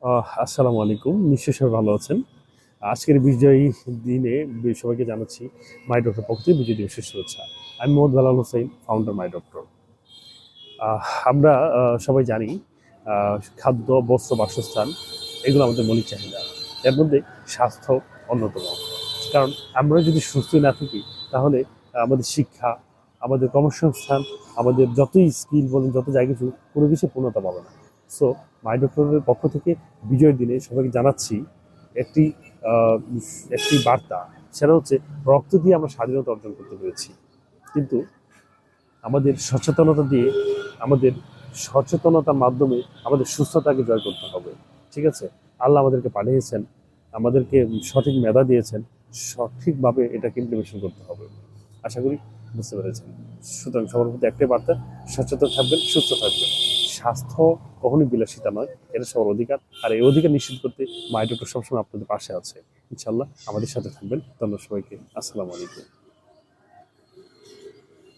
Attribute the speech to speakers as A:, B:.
A: আসসালামু আলাইকুম। নিশ্চয়ই সবাই ভালো আছেন। আজকের বিজয়ী দিনে সবাইকে জানাচ্ছি মাই ডক্টর পক্ষ থেকে বিজয় দিবসের শুভেচ্ছা। আমি মোহাম্মদ বেলাল হোসেন, ফাউন্ডার মাই ডক্টর। আমরা সবাই জানি খাদ্য, বস্ত্র, বাসস্থান এগুলো আমাদের মৌলিক চাহিদা। এর মধ্যে স্বাস্থ্য অন্যতম। কারণ আমরা যদি সুস্থ না থাকি তাহলে আমাদের শিক্ষা, আমাদের কর্মসংস্থান, আমাদের যতই স্কিল বলেন, যত যাই কিছু কোনো কিছু পূর্ণতা পাবে না। সো মাই ডক্টরের পক্ষ থেকে বিজয়ের দিনে সবাইকে জানাচ্ছি একটি আহ, একটি বার্তা। সেটা হচ্ছে রক্ত দিয়ে আমরা স্বাধীনতা অর্জন করতে পেরেছি, কিন্তু আমাদের সচেতনতা দিয়ে, আমাদের সচেতনতার মাধ্যমে আমাদের সুস্থতাকে জয় করতে হবে। ঠিক আছে? আল্লাহ আমাদেরকে পাঠিয়েছেন, আমাদেরকে সঠিক মেধা দিয়েছেন, সঠিকভাবে এটাকে ইমপ্লিমেন্টেশন করতে হবে। আশা করি বুঝতে পেরেছেন। সুতরাং সবার প্রতি একটাই বার্তা: সচেতন থাকবেন, সুস্থ থাকবেন। স্বাস্থ্য কখনোই বিলাসিতা নয়, এটা সবার অধিকার। আর এই অধিকার নিশ্চিত করতে মাই ডক্টর সবসময় আপনাদের পাশে আছে। ইনশাল্লাহ আমাদের সাথে থাকবেন। ধন্যবাদ সবাইকে। আসসালামু আলাইকুম।